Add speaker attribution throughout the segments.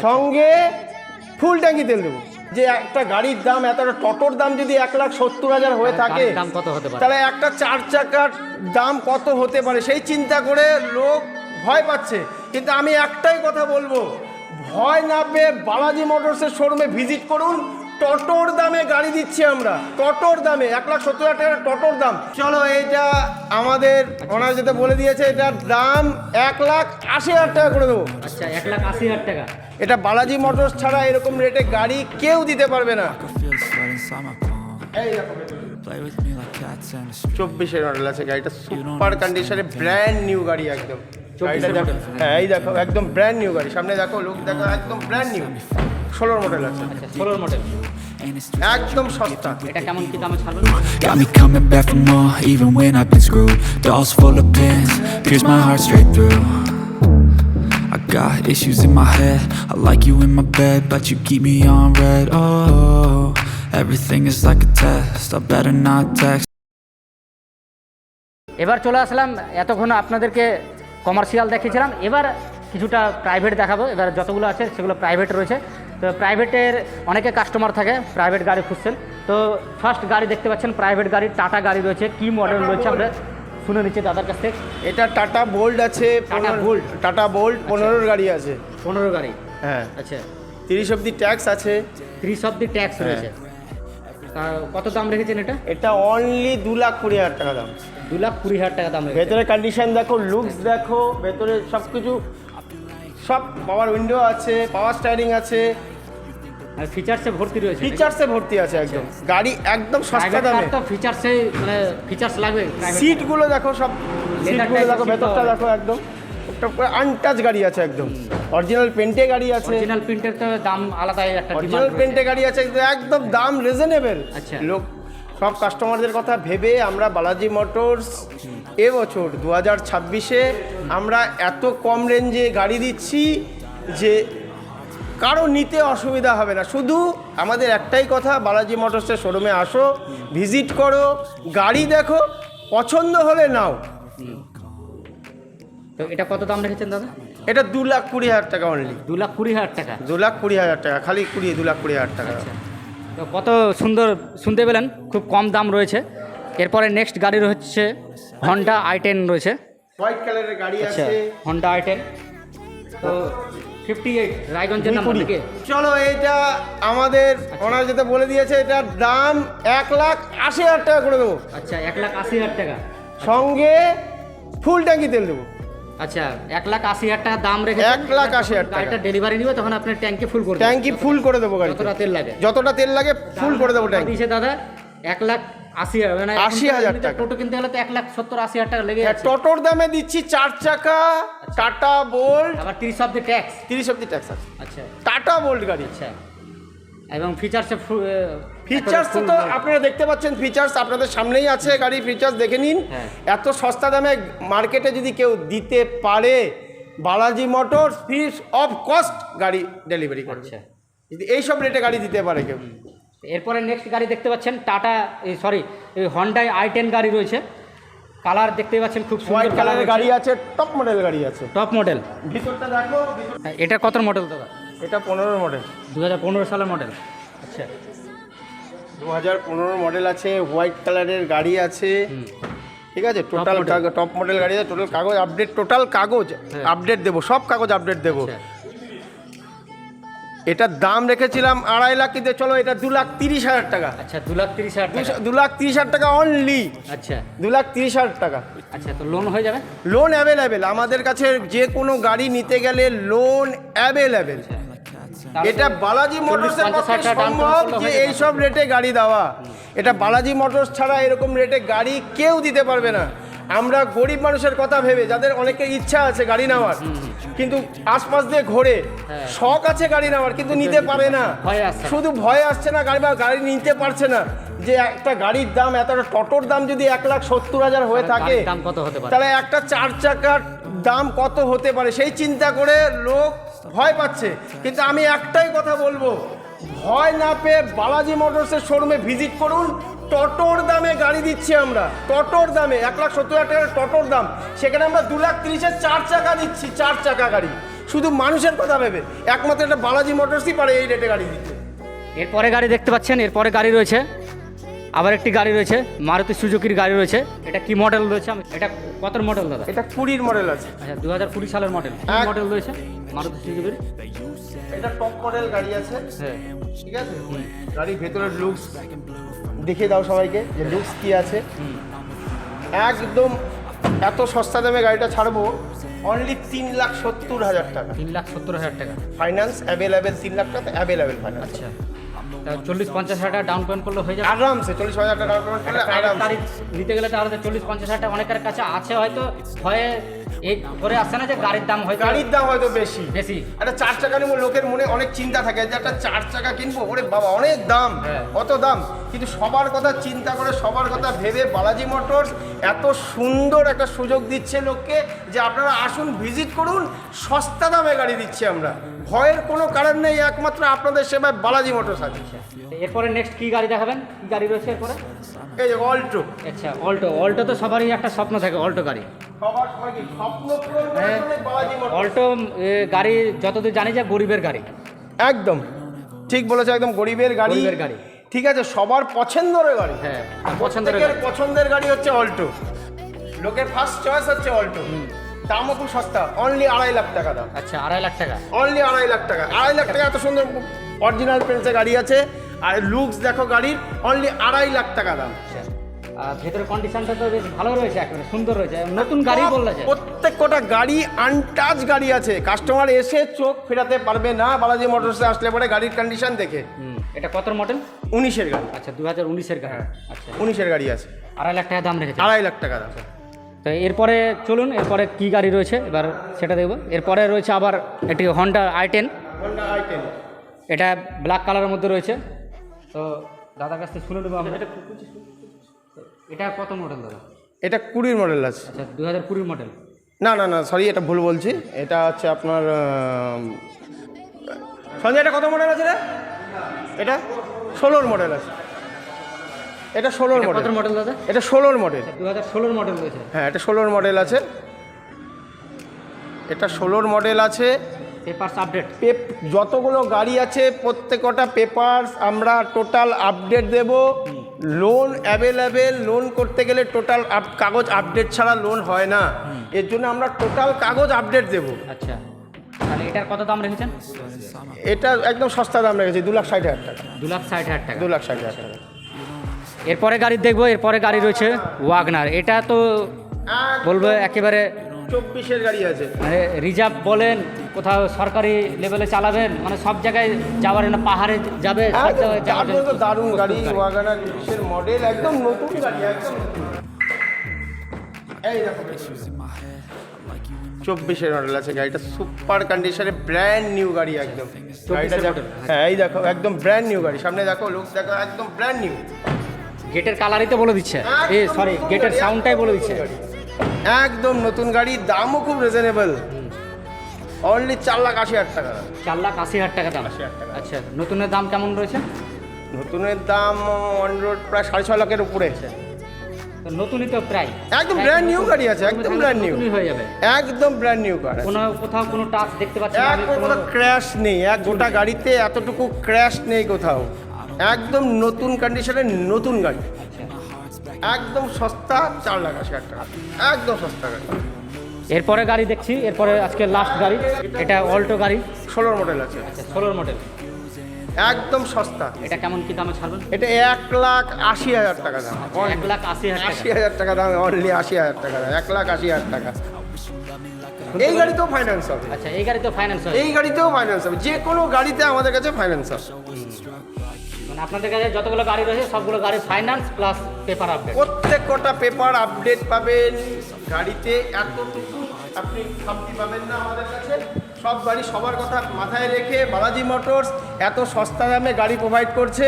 Speaker 1: সঙ্গে ফুল ট্যাঙ্কি তেল দেবো। যে একটা গাড়ির দাম, এতটা টোটোর দাম যদি 1,70,000 হয়ে থাকে,
Speaker 2: দাম কত হতে পারে?
Speaker 1: তাহলে একটা 4 চাকার দাম কত হতে পারে সেই চিন্তা করে লোক ভয় পাচ্ছে। কিন্তু আমি একটাই কথা বলবো, ভয় না পেয়ে বালাজি মোটরসের শোরুমে ভিজিট করুন। টোটোর দামে গাড়ি দিচ্ছি আমরা, টোটোর দামে 1,70,000 টাকার টোটোর দাম। চলো, এইটা আমাদের ওনার যেটা বলে দিয়েছে, এটার দাম 1,80,000 টাকা করে দেবো।
Speaker 2: আচ্ছা, 1,80,000 টাকা।
Speaker 1: এটা বালাজি মোটরস ছাড়া এরকম রেটে গাড়ি কেউ দিতে পারবে না। এই দেখো, 24-এর মডেল আছে গাড়িটা, সুপার কন্ডিশনে, ব্র্যান্ড নিউ গাড়ি একদম। গাড়িটা দেখো, হ্যাঁ এই দেখো, একদম ব্র্যান্ড নিউ গাড়ি। সামনে দেখো, লুক দেখো, একদম ব্র্যান্ড নিউ। 16 মডেল আছে।
Speaker 2: আচ্ছা, 16 মডেল,
Speaker 1: একদম সস্তা।
Speaker 2: এটা কেমন কি দামে ছাড়বেন?
Speaker 3: Got me coming back for more, even when I've been screwed. Dolls full of pins, pierce my heart straight through. I got issues in my head, I like you in my bed, but you keep me on red. Oh, everything is like a test, I better not text.
Speaker 2: এবার চলে আসলাম, এতক্ষণ আপনাদেরকে commercial দেখিয়েছিলাম, এবার কিছুটা private দেখাবো। এবার যতগুলো আছে সেগুলো প্রাইভেট রয়েছে। তো প্রাইভেটের অনেকে কাস্টমার থাকে, প্রাইভেট গাড়ি খুঁজছেন। তো ফার্স্ট গাড়ি দেখতে পাচ্ছেন, প্রাইভেট গাড়ি, টাটা গাড়ি রয়েছে। কি মডেল রয়েছে আমরা শুনে নিচ্ছি দাদার কাছ থেকে।
Speaker 1: এটা টাটা বোল্ট আছে,
Speaker 2: টাটা বোল্ট,
Speaker 1: টাটা বোল্ট 15 গাড়ি আছে।
Speaker 2: 15 গাড়ি,
Speaker 1: হ্যাঁ।
Speaker 2: আচ্ছা,
Speaker 1: 30 অব্দি ট্যাক্স আছে।
Speaker 2: 30 অব্দি ট্যাক্স রয়েছে। কত দাম রেখেছেন এটা?
Speaker 1: এটা অনলি 2,20,000 টাকা দাম।
Speaker 2: 2,20,000 টাকা দাম রেখেছেন।
Speaker 1: ভেতরে কন্ডিশন দেখো, লুকস দেখো, ভেতরে সব কিছু, সব পাওয়ার উইন্ডো আছে, পাওয়ার স্টায়ারিং আছে,
Speaker 2: আর ফিচার্সে ভর্তি রয়েছে।
Speaker 1: ফিচার্সে ভর্তি আছে একদম। গাড়ি একদম সস্তা দামে।
Speaker 2: তো ফিচার্সে, মানে ফিচার্স লাগবে।
Speaker 1: সিটগুলো দেখো, সব সিটগুলো দেখো, ভেতরটা দেখো, একদম আনটাচ গাড়ি আছে একদম। অরিজিনাল পেন্টে গাড়ি আছে।
Speaker 2: অরিজিনাল পেন্টের তো দাম আলাদাই একটা।
Speaker 1: অরিজিনাল পেন্টে গাড়ি আছে, একদম দাম রিজনেবল।
Speaker 2: আচ্ছা,
Speaker 1: লোক সব কাস্টমারদের কথা ভেবে আমরা বালাজি মোটরস এবছর 2026-এ আমরা এত কম রেঞ্জে গাড়ি দিচ্ছি যে কারো নিতে অসুবিধা হবে না। শুধু আমাদের একটাই কথা, বালাজি মোটরসের শোরুমে আসো, ভিজিট করো, গাড়ি দেখো, পছন্দ হলে নাও।
Speaker 2: তো এটা কত দাম রেখেছেন দাদা?
Speaker 1: এটা 2,20,000 টাকা অনলি।
Speaker 2: 2,20,000 টাকা?
Speaker 1: 2,20,000 টাকা, খালি 2,20,000 টাকা।
Speaker 2: তো কত সুন্দর শুনতে পেলেন, খুব কম দাম রয়েছে। এরপরে নেক্সট গাড়ি রয়েছে হন্ডা i10 রয়েছে,
Speaker 1: হোয়াইট কালারের গাড়ি
Speaker 2: আচ্ছা,
Speaker 1: আছে।
Speaker 2: Honda i10। তো 58 রায়গঞ্জের নাম্বার থেকে।
Speaker 1: চলো, এইটা আমাদের ওনার যেটা বলে দিয়েছে, এটার দাম 1,80,000 টাকা করে দেবো।
Speaker 2: আচ্ছা, 1,80,000 টাকা,
Speaker 1: সঙ্গে ফুল ট্যাঙ্কি তেল দেবো।
Speaker 2: আচ্ছা, 1,80,000 টাকা দাম রেখে
Speaker 1: 1,80,000 টাকা।
Speaker 2: গাড়িটা ডেলিভারি নিবে, তখন আপনার ট্যাঙ্কি ফুল করে
Speaker 1: ট্যাঙ্কি ফুল করে দেবো গাড়ি,
Speaker 2: যতটা তেল লাগে।
Speaker 1: যতটা তেল লাগে ফুল করে দেবো ট্যাঙ্কি।
Speaker 2: দিয়েছে দাদা 1,80,000, মানে
Speaker 1: 80,000 টাকা।
Speaker 2: টোটো কিনতে গেলে তো 1,70,000-80,000 টাকা লেগে যাচ্ছে।
Speaker 1: টোটোর দামে দিচ্ছি 4 চাকা টাটা বোল্ট,
Speaker 2: আবার 30 অব্দি ট্যাক্স।
Speaker 1: 30 অব্দি ট্যাক্স আছে।
Speaker 2: আচ্ছা,
Speaker 1: টাটা বোল্ট গাড়ি।
Speaker 2: আচ্ছা, এবং ফিচার্সে
Speaker 1: ফিচার্স তো আপনারা দেখতে পাচ্ছেন, ফিচার্স আপনাদের সামনেই আছে, গাড়ি ফিচার্স দেখে নিন। এত সস্তা দামে মার্কেটে যদি কেউ দিতে পারে, Balaji motors free of cost গাড়ি ডেলিভারি করছে। যদি এইসব রেটে গাড়ি দিতে পারে কেউ।
Speaker 2: এরপরে নেক্সট গাড়ি দেখতে পাচ্ছেন, টাটা এই হন্ডাই i10 গাড়ি রয়েছে। কালার দেখতে পাচ্ছেন, খুব
Speaker 1: হোয়াইট কালারের গাড়ি আছে, টপ মডেল গাড়ি আছে।
Speaker 2: Top model.
Speaker 1: ভিতরটা দেখো,
Speaker 2: এটা কত মডেল দাদা?
Speaker 1: এটা 15 মডেল,
Speaker 2: 2015 সালের মডেল। আচ্ছা,
Speaker 1: 2015 মডেল আছে, হোয়াইট কালারের গাড়ি আছে। ঠিক আছে, টোটাল টপ মডেল গাড়ি আছে, টোটাল কাগজ আপডেট, টোটাল কাগজ আপডেট দেবো, সব কাগজ আপডেট দেবো। এটার দাম রেখেছিলাম 2.5 লাখ, কিন্তু চলো এটা 2,30,000 টাকা।
Speaker 2: আচ্ছা, 2,30,000 টাকা।
Speaker 1: 2,30,000 টাকা অনলি।
Speaker 2: আচ্ছা,
Speaker 1: 2,30,000 টাকা।
Speaker 2: আচ্ছা, তো লোন হয়ে যাবে?
Speaker 1: লোন অ্যাভেলেবেল আমাদের কাছে, যে কোনো গাড়ি নিতে গেলে লোন অ্যাভেলেবেল। এটা বালাজি মোটরসের পক্ষে সম্ভব যে এইসব রেটে গাড়ি দেওয়া। এটা বালাজি মোটরস ছাড়া এরকম রেটে গাড়ি কেউ দিতে পারবে না। আমরা গরিব মানুষের কথা ভেবে, যাদের অনেকের ইচ্ছা আছে গাড়ি নেওয়ার, কিন্তু আশপাশ দিয়ে ঘোরে, শখ আছে গাড়ি নেওয়ার, কিন্তু নিতে পারে না। শুধু ভয় আসছে না, গাড়ি নিতে পারছে না। যে একটা গাড়ির দাম, এতটা টোটোর দাম যদি 1,70,000 হয়ে থাকে, তাহলে একটা 4 চাকার দাম কত হতে পারে সেই চিন্তা করে লোক ভয় পাচ্ছে। কিন্তু আমি একটাই কথা বলবো, ভয় না পেয়ে বালাজি মোটরসের শোরুমে ভিজিট করুন। টোটোর দামে গাড়ি দিচ্ছি আমরা, টোটোর দামে 1,70,000 টাকার টোটোর দাম, সেখানে আমরা 2,30,000-এর 4 চাকা দিচ্ছি, 4 চাকা গাড়ি। শুধু মানুষের কথা ভেবে। একমাত্র একটা বালাজি মোটরসই পারে এই রেটে গাড়ি দিতে।
Speaker 2: এরপরে গাড়ি দেখতে পাচ্ছেন, এরপরে গাড়ি রয়েছে, আবার একটি গাড়ি রয়েছে, মারুতি সুজুকির গাড়ি রয়েছে। এটা কি মডেল রয়েছে? এটা কত মডেল দাদা?
Speaker 1: এটা 20 মডেল আছে।
Speaker 2: আচ্ছা, 2020 সালের মডেল। কি মডেল রয়েছে মারুতি সুজুকির?
Speaker 1: এটা টপ মডেল গাড়ি আছে।
Speaker 2: হ্যাঁ,
Speaker 1: ঠিক আছে। গাড়ির ভেতরের লুকস দেখিয়ে দাও সবাইকে যে লুকস কি আছে। একদম এত সস্তা দামে গাড়িটা ছাড়বো অনলি 3,70,000 টাকা।
Speaker 2: 3,70,000 টাকা
Speaker 1: ফাইন্যান্স অ্যাভেলেবেল, 3 লাখ টাকা অ্যাভেলেবেল ফাইন্যান্স।
Speaker 2: আচ্ছা, 40-50 হাজার টাকা ডাউন পেমেন্ট করলে হয়ে যাবে
Speaker 1: আরামসে। 40,000 টাকা ডাউন পেমেন্ট করলে আরামসে।
Speaker 2: গাড়ি নিতে গেলে তাহলে 40-50 হাজার টাকা অনেকের কাছে আছে, হয়তো ভয়ে এই করে আসছে না যে গাড়ির দাম হয়তো
Speaker 1: গাড়ির দাম হয়তো বেশি।
Speaker 2: একটা
Speaker 1: 4 চাকা নিয়ে লোকের মনে অনেক চিন্তা থাকে যে একটা 4 চাকা কিনবো, ওরে বাবা অনেক দাম, কত দাম। কিন্তু সবার কথা চিন্তা করে, সবার কথা ভেবে বালাজি মোটরস এত সুন্দর একটা সুযোগ দিচ্ছে লোককে যে আপনারা আসুন, ভিজিট করুন, সস্তা দামে গাড়ি দিচ্ছি আমরা। ভয়ের কোনো কারণ নেই, একমাত্র আপনাদের সেবায় বালাজি মোটরস আছে।
Speaker 2: এরপরে নেক্সট কি গাড়ি দেখাবেন? কি গাড়ি রয়েছে এরপরে?
Speaker 1: এই যে অল্টো।
Speaker 2: আচ্ছা, অল্টো তো সবারই একটা স্বপ্ন থাকে, অল্টো গাড়ি।
Speaker 1: সবার সবাই কি স্বপ্ন পূরণ করার জন্য বালাজি মোটরস।
Speaker 2: অল্টো গাড়ি যতদূর জানি যে গরিবের গাড়ি।
Speaker 1: একদম ঠিক বলেছে, একদম গরিবের গাড়ি। ঠিক আছে, সবার পছন্দের গাড়ি।
Speaker 2: হ্যাঁ,
Speaker 1: পছন্দের গাড়ি হচ্ছে অল্টো। লোকের ফার্স্ট চয়েস হচ্ছে অল্টো। দামও খুব সস্তা, অনলি 2.5 লাখ টাকা দাম।
Speaker 2: আচ্ছা, 2.5 লাখ টাকা।
Speaker 1: অনলি 2.5 লাখ টাকা। 2.5 লাখ টাকা এত সুন্দর অরিজিনাল প্রিন্টসের গাড়ি আছে। আর লুকস দেখো গাড়ির, অনলি 2.5 লাখ টাকা দাম।
Speaker 2: আর ভেতরের কন্ডিশনটা তো বেশ ভালো রয়েছে, একেবারে সুন্দর রয়েছে, নতুন গাড়ি বললেছে।
Speaker 1: প্রত্যেকটা গাড়ি আনটাচ গাড়ি আছে। কাস্টমার এসে চোখ ফেরাতে পারবে না বালাজি মোটরসে আসলে পরে গাড়ির কন্ডিশন দেখে।
Speaker 2: এটা কত মডেল?
Speaker 1: 19-এর গাড়ি।
Speaker 2: আচ্ছা, 2019-এর গাড়ি। আচ্ছা,
Speaker 1: 19-এর গাড়ি আছে।
Speaker 2: 2.5 লাখ টাকা দাম রেখেছে।
Speaker 1: 2.5 লাখ টাকা দাম।
Speaker 2: তো এরপরে চলুন, এরপরে কি গাড়ি রয়েছে এবার সেটা দেখব। এরপরে রয়েছে আবার একটি হন্ডা i10।
Speaker 1: হন্ডা i10
Speaker 2: এটা ব্ল্যাক কালারের মধ্যে রয়েছে। তো দাদার কাছ থেকে শুনে নেবো আমরা। এটা কত মডেল দাদা?
Speaker 1: এটা 20 মডেল আছে।
Speaker 2: আচ্ছা, 2020 মডেল।
Speaker 1: না না না, সরি, এটা ভুল বলছি। এটা হচ্ছে আপনার সঞ্জয়, এটা কত মডেল আছে রে? এটা 16 মডেল আছে। এটা 16 মডেল।
Speaker 2: কত মডেল দাদা?
Speaker 1: এটা 16 মডেল।
Speaker 2: 2016 মডেল রয়েছে।
Speaker 1: হ্যাঁ, এটা 16 মডেল আছে। এটা 16 মডেল আছে।
Speaker 2: Papers update.
Speaker 1: যতগুলো গাড়ি আছে প্রত্যেকটা পেপারস আমরা টোটাল আপডেট দেব। Loan available. লোন করতে গেলে টোটাল কাগজ আপডেট ছাড়া লোন হয় না। এর জন্য আমরা টোটাল কাগজ আপডেট দেব।
Speaker 2: আচ্ছা, তাহলে এটার কত দাম রেখেছেন?
Speaker 1: এটা একদম সস্তা দাম রেখেছি, 2,60,000 টাকা।
Speaker 2: 2,60,000 টাকা।
Speaker 1: 2,60,000 টাকা।
Speaker 2: এরপরে গাড়ি দেখবো, এরপরে গাড়ি রয়েছে ওয়াগনার। এটা তো বলবো একেবারে
Speaker 1: 24-এর গাড়ি আছে।
Speaker 2: মানে রিজার্ভ বলেন, কোথাও সরকারি লেভেলে চালাবেন, মানে সব জায়গায় যাওয়ার জন্য, পাহাড়ে যাবে, সব জায়গায় যাওয়ার জন্য
Speaker 1: দারুণ গাড়ি। ওয়াগনার 20-এর মডেল, একদম নতুন গাড়ি, একদম নতুন। এই দেখো 24-এর মডেল আছে গাড়িটা, সুপার কন্ডিশনে, ব্র্যান্ড নিউ গাড়ি একদম। গাড়িটা দেখো, হ্যাঁ এই দেখো একদম ব্র্যান্ড নিউ গাড়ি। সামনে দেখো, লুক দেখো, একদম ব্র্যান্ড নিউ।
Speaker 2: গেটের কালারই তো বলে দিচ্ছে, সরি গেটের সাউন্ডটাই বলে দিচ্ছে।
Speaker 1: একদম নতুন গাড়ি, দামও খুব রিজনেবল, অনলি 4,80,000 টাকা।
Speaker 2: 4,80,000 টাকা দাম। আচ্ছা, নতুনের দাম কেমন রয়েছে?
Speaker 1: নতুনের দাম অন রোড প্রায় 6.5 লাখের উপরে।
Speaker 2: তো নতুনই তো প্রায়
Speaker 1: একদম ব্র্যান্ড নিউ গাড়ি আছে, একদম ব্র্যান্ড নিউ
Speaker 2: হয়ে যাবে,
Speaker 1: একদম ব্র্যান্ড নিউ কার।
Speaker 2: কোথাও কোনো টাচ দেখতে পাচ্ছি না,
Speaker 1: কোনো ক্র্যাশ নেই। এক গোটা গাড়িতে এতটুকু ক্র্যাশ নেই কোথাও। একদম নতুন কন্ডিশনের নতুন গাড়ি, একদম সস্তা, 4,80,000 টাকা, একদম সস্তা গাড়ি।
Speaker 2: এরপরে গাড়ি দেখছি, এরপরে আজকে লাস্ট গাড়ি, এটা অল্টো গাড়ি,
Speaker 1: 16 মডেল আছে।
Speaker 2: আচ্ছা, 16 মডেল,
Speaker 1: একদম সস্তা।
Speaker 2: এটা কেমন কি দামে ছাড়বেন?
Speaker 1: এটা 1,80,000 টাকা দাম।
Speaker 2: 1,80,000
Speaker 1: টাকা দাম, অনলি 80,000 টাকা দাম, 1,80,000 টাকা। এই গাড়িতেও ফাইন্যান্স হবে।
Speaker 2: আচ্ছা, এই গাড়িতেও ফাইন্যান্স হবে?
Speaker 1: এই গাড়িতেও ফাইন্যান্স হবে, যে কোনো গাড়িতে আমাদের কাছে ফাইন্যান্স হবে।
Speaker 2: মানে আপনাদের কাছে যতগুলো গাড়ি রয়েছে সবগুলো গাড়ি ফাইন্যান্স প্লাস পেপার আপডেট।
Speaker 1: প্রত্যেকটা পেপার আপডেট পাবেন গাড়িতে, এতটুকু আপনি খামতি পাবেন না আমাদের কাছে। সব গাড়ি সবার কথা মাথায় রেখে বালাজি মোটরস এত সস্তা দামে গাড়ি প্রোভাইড করছে।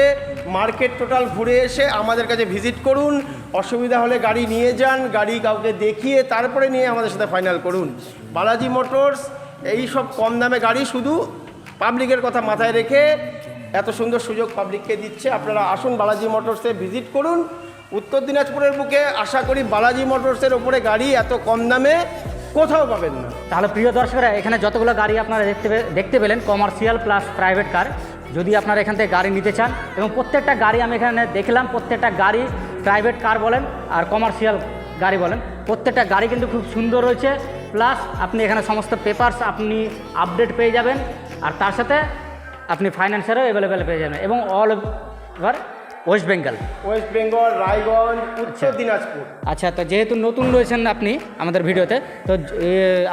Speaker 1: মার্কেট টোটাল ঘুরে এসে আমাদের কাছে ভিজিট করুন, অসুবিধা হলে গাড়ি নিয়ে যান, গাড়ি কাউকে দেখিয়ে তারপরে নিয়ে আমাদের সাথে ফাইনাল করুন। বালাজি মোটরস এই সব কম দামে গাড়ি শুধু পাবলিকের কথা মাথায় রেখে এত সুন্দর সুযোগ পাবলিককে দিচ্ছে। আপনারা আসুন, বালাজি মোটরসে ভিজিট করুন। উত্তর দিনাজপুরের বুকে আশা করি বালাজি মোটরসের ওপরে গাড়ি এত কম দামে কোথাও পাবেন না।
Speaker 2: তাহলে প্রিয় দর্শকরা, এখানে যতগুলো গাড়ি আপনারা দেখতে পেলেন কমার্শিয়াল প্লাস প্রাইভেট কার, যদি আপনারা এখান থেকে গাড়ি নিতে চান, এবং প্রত্যেকটা গাড়ি আমি এখানে দেখলাম, প্রত্যেকটা গাড়ি প্রাইভেট কার বলেন আর কমার্শিয়াল গাড়ি বলেন, প্রত্যেকটা গাড়ি কিন্তু খুব সুন্দর রয়েছে। প্লাস আপনি এখানে সমস্ত পেপারস আপনি আপডেট পেয়ে যাবেন, আর তার সাথে আপনি ফাইন্যান্সেরও অ্যাভেলেবেল পেয়ে যাবেন, এবং all over West Bengal,
Speaker 1: Raiganj, উত্তর দিনাজপুর।
Speaker 2: আচ্ছা, তো যেহেতু নতুন রয়েছেন আপনি আমাদের ভিডিওতে, তো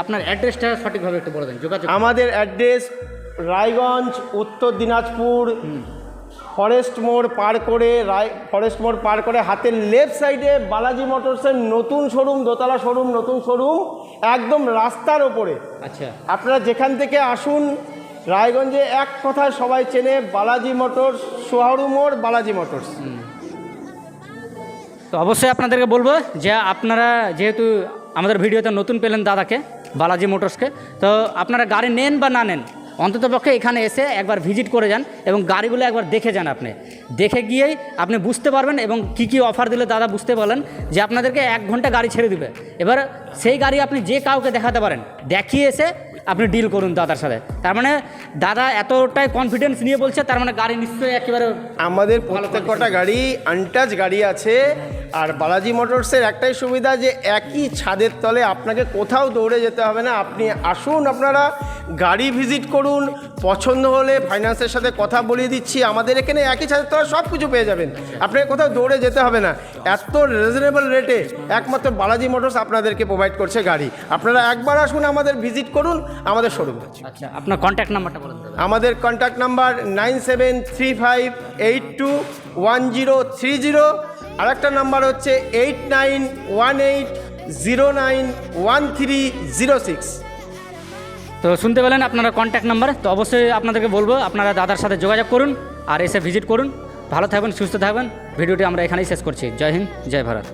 Speaker 2: আপনার অ্যাড্রেসটা সঠিকভাবে একটু বলে দেন। যোগাযোগ
Speaker 1: আমাদের অ্যাড্রেস রায়গঞ্জ, উত্তর দিনাজপুর, ফরেস্ট মোড় পার করে হাতের লেফট সাইডে বালাজি মোটরসের নতুন শোরুম, দোতলা শোরুম, নতুন শোরুম, একদম রাস্তার ওপরে।
Speaker 2: আচ্ছা,
Speaker 1: আপনারা যেখান থেকে আসুন, রায়গঞ্জে এক কথায় সবাই চেনে বালাজি মোটরস, সোহারু মোড়, বালাজি মোটরস।
Speaker 2: তো অবশ্যই আপনাদেরকে বলবো যে আপনারা যেহেতু আমাদের ভিডিওতে নতুন পেলেন দাদাকে, বালাজি মোটরসকে, তো আপনারা গাড়ি নেন বা না নেন, অন্ততপক্ষে এখানে এসে একবার ভিজিট করে যান এবং গাড়িগুলো একবার দেখে যান। আপনি দেখে গিয়েই আপনি বুঝতে পারবেন, এবং কি কি অফার দিলে দাদা বুঝতে পারলেন যে আপনাদেরকে 1 ঘন্টা গাড়ি ছেড়ে দিবে। এবার সেই গাড়ি আপনি যে কাউকে দেখাতে পারেন, দেখিয়ে এসে আপনি ডিল করুন দাদার সাথে। তার মানে দাদা এতটাই কনফিডেন্স নিয়ে বলছে, তার মানে গাড়ি নিশ্চয়ই একেবারে
Speaker 1: আমাদের প্রত্যেকটা গাড়ি আনটাচ গাড়ি আছে। আর বালাজি মোটরসের একটাই সুবিধা যে একই ছাদের তলে আপনাকে কোথাও দৌড়ে যেতে হবে না। আপনি আসুন, আপনারা গাড়ি ভিজিট করুন, পছন্দ হলে ফাইন্যান্সের সাথে কথা বলিয়ে দিচ্ছি। আমাদের এখানে একই ছাদের তলে সব কিছু পেয়ে যাবেন, আপনাকে কোথাও দৌড়ে যেতে হবে না। এত রিজনেবল রেটে একমাত্র বালাজি মোটরস আপনাদেরকে প্রোভাইড করছে গাড়ি। আপনারা একবার আসুন, আমাদের ভিজিট করুন, আমাদের শোরুমে।
Speaker 2: আচ্ছা, আপনার কন্ট্যাক্ট নাম্বারটা বলুন দাদা।
Speaker 1: আমাদের কন্ট্যাক্ট নাম্বার 9735821030, আর একটা নাম্বার হচ্ছে 8918091306।
Speaker 2: তো শুনতে পেলেন আপনারা কন্ট্যাক্ট নাম্বার। তো অবশ্যই আপনাদেরকে বলবো আপনারা দাদার সাথে যোগাযোগ করুন আর এসে ভিজিট করুন। ভালো থাকবেন, সুস্থ থাকবেন। ভিডিওটি আমরা এখানেই শেষ করছি। জয় হিন্দ, জয় ভারত।